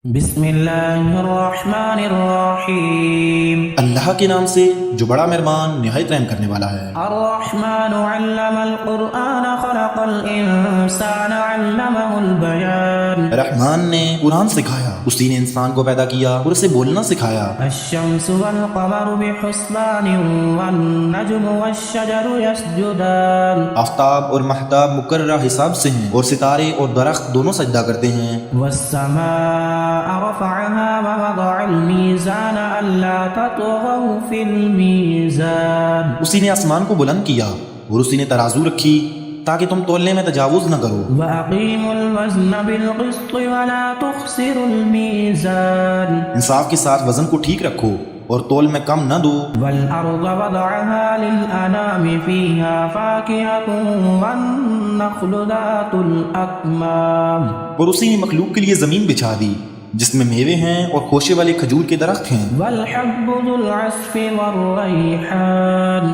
بسم اللہ الرحمن الرحیم۔ اللہ کے نام سے جو بڑا مہربان نہایت رحم کرنے والا ہے۔ الرحمن علم القرآن خلق الانسان علمہ البیان۔ رحمان نے قرآن سکھایا، اسی نے انسان کو پیدا کیا اور اسے بولنا سکھایا۔ الشمس والقمر بحسبان والنجم والشجر يسجدان۔ آفتاب اور مہتاب مقررہ حساب سے ہیں اور ستارے اور درخت دونوں سجدہ کرتے ہیں۔ والسماء رفعها ووضع الميزان ألا تطغوا في الميزان۔ اسی نے آسمان کو بلند کیا اور اسی نے ترازو رکھی تاکہ تم تولنے میں تجاوز نہ کرو۔ وَأَقِيمُوا الْوَزْنَ بِالْقِسْطِ وَلَا تُخْسِرُوا الْمِيزَانَ۔ انصاف کے ساتھ وزن کو ٹھیک رکھو اور تول میں کم نہ دو۔ وَالْأَرْضَ وَضَعَهَا لِلْأَنَامِ فِيهَا فَاكِهَةٌ وَالنَّخْلُ ذَاتُ الْأَكْمَامِ۔ اور اسی نے مخلوق کے لیے زمین بچھا دی جس میں میوے ہیں اور خوشے والے کھجور کے درخت ہیں۔ وَالْحَبُّ ذُو الْعَصْفِ وَالرَّيْحَانُ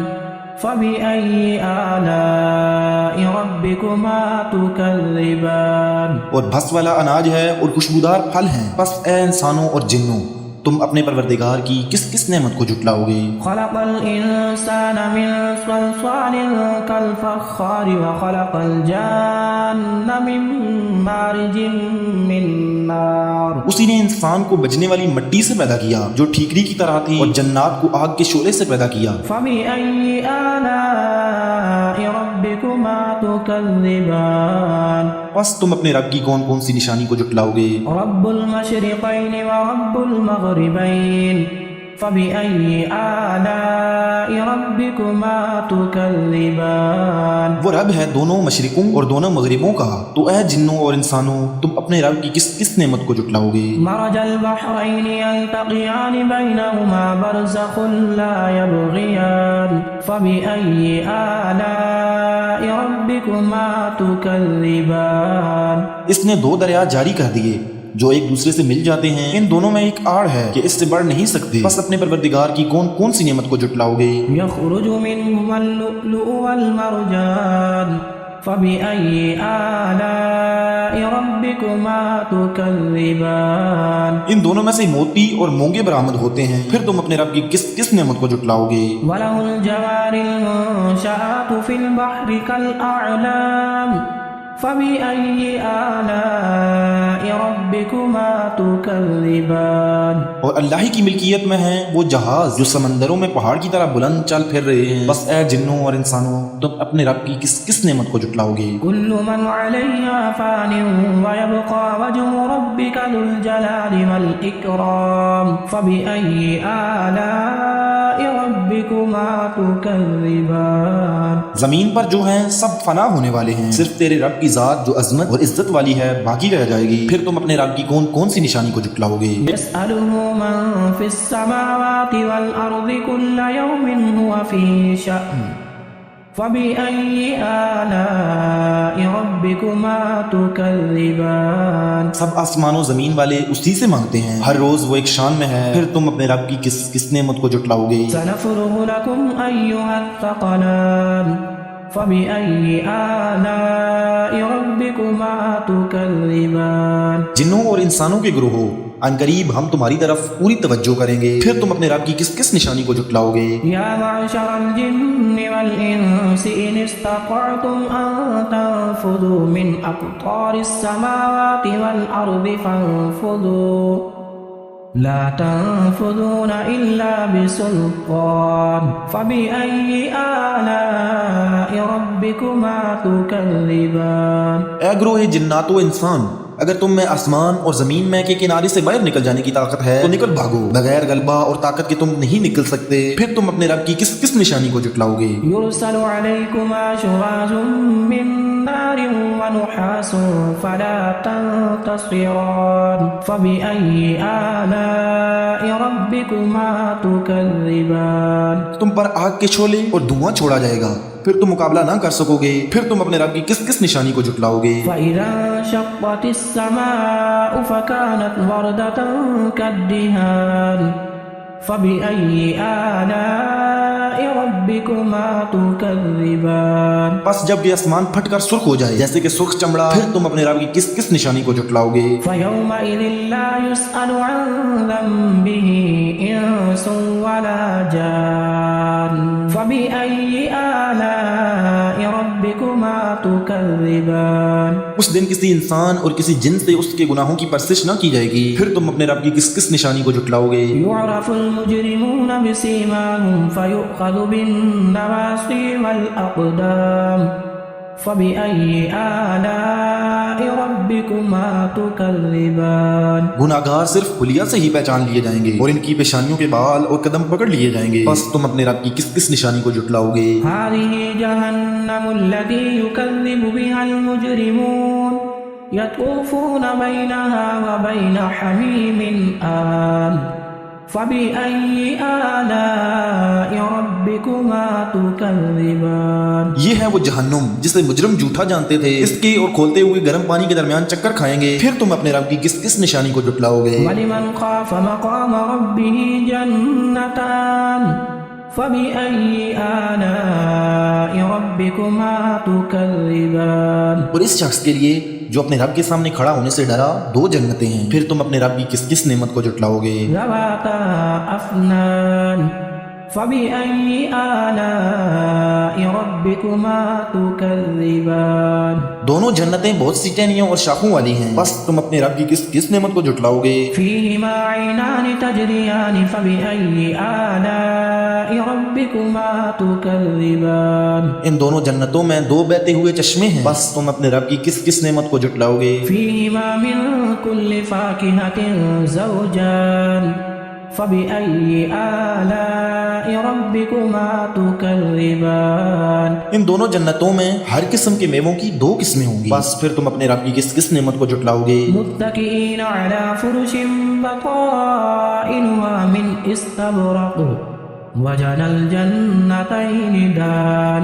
فَبِأَيِّ آلَاءِ رَبِّكُمَا تُكَذِّبَانِ۔ اور بھس والا اناج ہے اور خوشبودار پھل ہیں، پس اے انسانوں اور جنوں تم اپنے پروردگار کی کس کس نعمت کو جھٹلاؤ گے۔ خلق الانسان من صلصال كالفخار وخلق الجان من مارج من نار۔ اسی نے انسان کو بجنے والی مٹی سے پیدا کیا جو ٹھیکری کی طرح تھی، اور جنات کو آگ کے شعلے سے پیدا کیا۔ فبأي آلاء ربكما تكذبان۔ پس تم اپنے رب کی کون کون سی نشانی کو جھٹلاؤ گے۔ رب المشرقين ورب المغربين فبأي آلاء ربكما تكذبان۔ وہ رب ہے دونوں مشرقوں اور دونوں مغربوں کا، تو اے جنوں اور انسانوں تم اپنے رب کی کس کس نعمت کو جھٹلاؤ گے۔ مرج البحرين يلتقيان بينهما برزخ لا يبغيان فبأي آلاء ربكما تكذبان۔ اس نے دو دریا جاری کر دیے جو ایک دوسرے سے مل جاتے ہیں، ان دونوں میں ایک آڑ ہے کہ اس سے بڑھ نہیں سکتے، بس اپنے پروردگار کی کون کون سی نعمت کو جھٹلاؤ گے۔ يخرج منهما اللؤلؤ والمرجان فبأي آلاء ربكما تكذبان۔ ان دونوں میں سے موتی اور مونگے برآمد ہوتے ہیں، پھر تم اپنے رب کی کس کس نعمت کو جھٹلاؤ گے۔ وله الجوار المنشآت في البحر كالأعلام فبأي آلاء ربكما تكذبان۔ اور اللہ ہی کی ملکیت میں ہیں وہ جہاز جو سمندروں میں پہاڑ کی طرح بلند چل پھر رہے ہیں، بس اے جنوں اور انسانوں تم اپنے رب کی کس کس نعمت کو جھٹلاؤ گے۔ كل من عليها فان ويبقى وجه ربك ذو الجلال والإكرام فبأي آلاء ربكما تكذبان۔ زمین پر جو ہیں سب فنا ہونے والے ہیں، صرف تیرے رب کی ذات جو عظمت اور عزت والی ہے باقی رہ جائے گی، پھر تم اپنے رب کی کون کون سی نشانی کو جھٹلاؤ گے۔ يسأله من في السماوات والأرض كل يوم هو في شأن فبأي آلاء ربكما تكذبان۔ سب آسمان و زمین والے اسی سے مانگتے ہیں، ہر روز وہ ایک شان میں ہے، پھر تم اپنے رب کی کس کس نعمت کو جھٹلاؤ گے۔ سنفرغ لكم أيها الثقلان فبأي آلاء ربكما تكذبان۔ جنوں اور انسانوں کے گروہوں عنقریب ہم تمہاری طرف پوری توجہ کریں گے، پھر تم اپنے رب کی کس کس نشانی کو جھٹلاؤ گے۔ يا معشر الجن والإنس إن استطعتم أن تنفذوا من أقطار السماوات والأرض فانفذوا لا تنفذون إلا بسلطان فبأي آلاء ربكما تكذبان۔ اے گروہ جنات و انسان، اگر تم میں آسمان اور زمین میں کے کنارے سے باہر نکل جانے کی طاقت ہے تو نکل بھاگو، بغیر غلبہ اور طاقت کے تم نہیں نکل سکتے، پھر تم اپنے رب کی کس کس نشانی کو جھٹلاؤ گے۔ يرسل عليكما شواظ من نار ونحاس فلا تنتصران فبأي آلاء ربكما تكذبان۔ تم پر آگ کے شعلے اور دھواں چھوڑا جائے گا، پھر تم مقابلہ نہ کر سکو گے، پھر تم اپنے رب کی کس کس نشانی کو جھٹلاؤ گے۔ فإذا انشقت السماء فكانت وردة كالدهان فبأي آلاء ربكما تكذبان بس جب یہ آسمان پھٹ کر سرخ ہو جائے جیسے کہ سرخ چمڑا، پھر تم اپنے رب کی کس کس نشانی کو جھٹلاؤ گے؟ فيومئذ لا يسأل عن ذنبه إنس ولا جان فبأي آلاء ربكما تكذبان اس دن کسی انسان اور کسی جن سے اس کے گناہوں کی پرسش نہ کی جائے گی، پھر تم اپنے رب کی کس کس نشانی کو جھٹلاؤ گے؟ يعرف المجرمون بسيماهم فيؤخذ بالنواصي والأقدام فبأي آلاء ربكما تكذبان گناہگار صرف حلیہ سے ہی پہچان لیے جائیں گے اور ان کی پیشانیوں کے بال اور قدم پکڑ لیے جائیں گے، بس تم اپنے رب کی کس کس نشانی کو جھٹلاؤ گے؟ هذه جهنم التي يكذب بها المجرمون يطوفون بينها وبين حميم آن فبأي آلاء ربكما تكذبان یہ ہے وہ جہنم جسے مجرم جھوٹا جانتے تھے، اس کے اور کھولتے ہوئے گرم پانی کے درمیان چکر کھائیں گے، پھر تم اپنے رب کی کس کس نشانی کو جھٹلاؤ گے؟ ولمن خاف مقام ربه جنتان فبأي آلاء ربكما تكذبان اور اس شخص کے لیے جو اپنے رب کے سامنے کھڑا ہونے سے ڈرا، دو جنتیں ہیں، پھر تم اپنے رب کی کس کس نعمت کو جھٹلاؤ گے؟ ذواتا أفنان فبأي آلاء ربكما تكذبان دونوں جنتیں بہت سی ٹہنیوں اور شاخوں والی ہیں، بس تم اپنے رب کی کس کس نعمت کو جھٹلاؤ گے؟ فيهما عينان تجريان فبأي آلاء ربكما تكذبان ان دونوں جنتوں میں دو بہتے ہوئے چشمے ہیں، بس تم اپنے رب کی کس کس نعمت کو جھٹلاؤ گے؟ فيهما من كل فاكهة زوجان فبأي آلاء ربكما تكذبان ان دونوں جنتوں میں ہر قسم کے میووں کی دو قسمیں ہوں گی، بس پھر تم اپنے رب کی کس کس نعمت کو جھٹلاؤ گے؟ متكئين على فرش بطائنها من استبرق وجنى الجنتين دان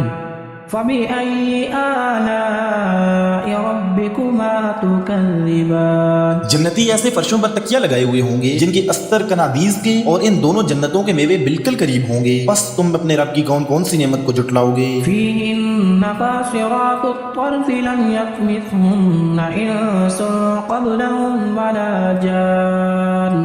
فبأي آلاء ربكما تكذبان جنتی ایسے فرشوں پر تکیہ لگائے ہوئے ہوں گے جن کے استر کنادیز کے اور ان دونوں جنتوں کے میوے بالکل قریب ہوں گے، بس تم اپنے رب کی کون کون سی نعمت کو جھٹلاؤ گے؟ فيهن قاصرات الطرف لم يطمثهن إنس قبلهم ولا جان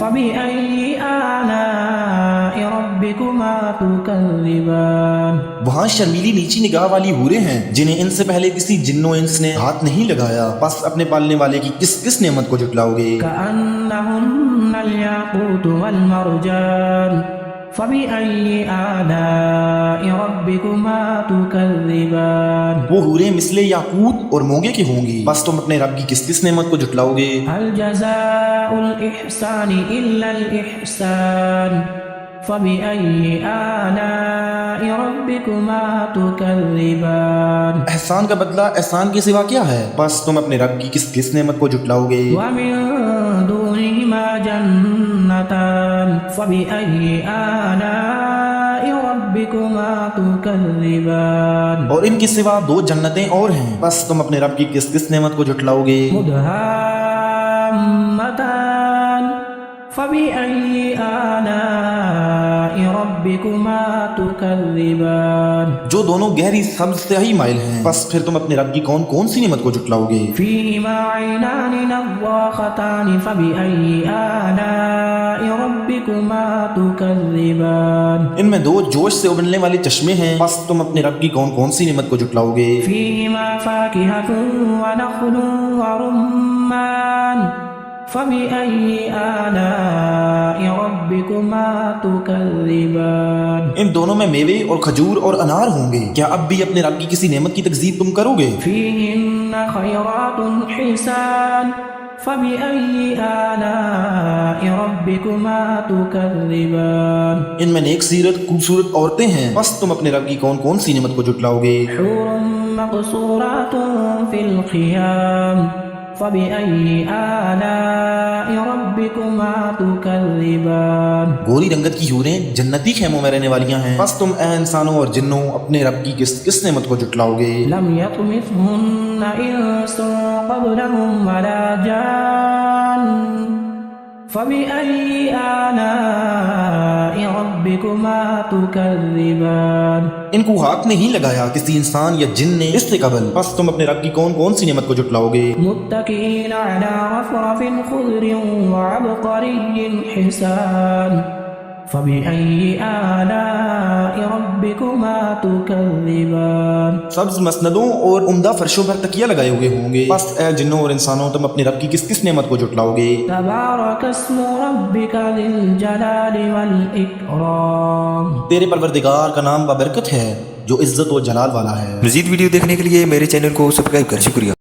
فبأي آلاء ربكما تكذبان وہاں شرمیلی نیچی نگاہ والی حوریں ہیں جنہیں ان سے پہلے کسی جن و انس نے ہاتھ نہیں لگایا، بس اپنے پالنے والے کی کس کس نعمت کو جھٹلاؤ گے؟ كأنهن الياقوت والمرجان فبأي آلاء ربكما تكذبان وہ حوریں مثل یاقوت اور مونگے کی ہوں گی، بس تم اپنے رب کی کس کس نعمت کو جھٹلاؤ گے؟ هل جزاء الإحسان إلا الإحسان فبأي آلاء ربكما تكذبان احسان کا بدلہ احسان کے سوا کیا ہے، بس تم اپنے رب کی کس کس نعمت کو جھٹلاؤ گے؟ ومن دونهما جنتان فبأي آلاء ربكما تكذبان اور ان کے سوا دو جنتیں اور ہیں، بس تم اپنے رب کی کس کس نعمت کو جھٹلاؤ گے؟ مدهامتان فبأي آلاء ربكما تكذبان جو دونوں گہری سبز سیاہی مائل ہیں، بس پھر تم اپنے رب کی کون کون سی نعمت کو جھٹلاؤ گے؟ فيهما عينان نضاختان فبأي آلاء ربكما تكذبان ان میں دو جوش سے ابلنے والے چشمے ہیں، بس تم اپنے رب کی کون کون سی نعمت کو جھٹلاؤ گے؟ فيهما فاكهة ونخل ورمان فبأي آلاء ربكما تكذبان ان دونوں میں میوے اور کھجور اور انار ہوں گے، کیا اب بھی اپنے رب کی کسی نعمت کی تکذیب تم کرو گے؟ فيهن خيرات حسان فبأي آلاء ربكما تكذبان ان میں نیک سیرت خوبصورت عورتیں ہیں، بس تم اپنے رب کی کون کون سی نعمت کو جھٹلاؤ گے؟ حور مقصورات في الخيام فبأي آلاء ربكما تكذبان گوری رنگت کی حوریں جنتی خیموں میں رہنے والیاں ہیں، بس تم اے انسانوں اور جنوں اپنے رب کی کس کس نعمت کو جھٹلاؤ گے؟ لم يطمثهن إنس قبلهم ولا جان فبأي آلاء ربكما تكذبان ان کو ہاتھ نہیں لگایا کسی انسان یا جن نے اس سے قبل، پس تم اپنے رب کی کون کون سی نعمت کو جھٹلاؤ گے؟ متكئين على رفرف خضر وعبقري حسان فبأي آلاء ربكما تكذبان سبز مسندوں اور عمدہ فرشوں پر تکیہ لگائے ہوئے ہوں گے، پس اے جنوں اور انسانوں تم اپنے رب کی کس کس نعمت کو جھٹلاؤ گے؟ تبارك اسم ربك ذي الجلال والإكرام تیرے پروردگار کا نام بابرکت ہے جو عزت و جلال والا ہے۔ مزید ویڈیو دیکھنے کے لیے میرے چینل کو سبسکرائب کریں، شکریہ۔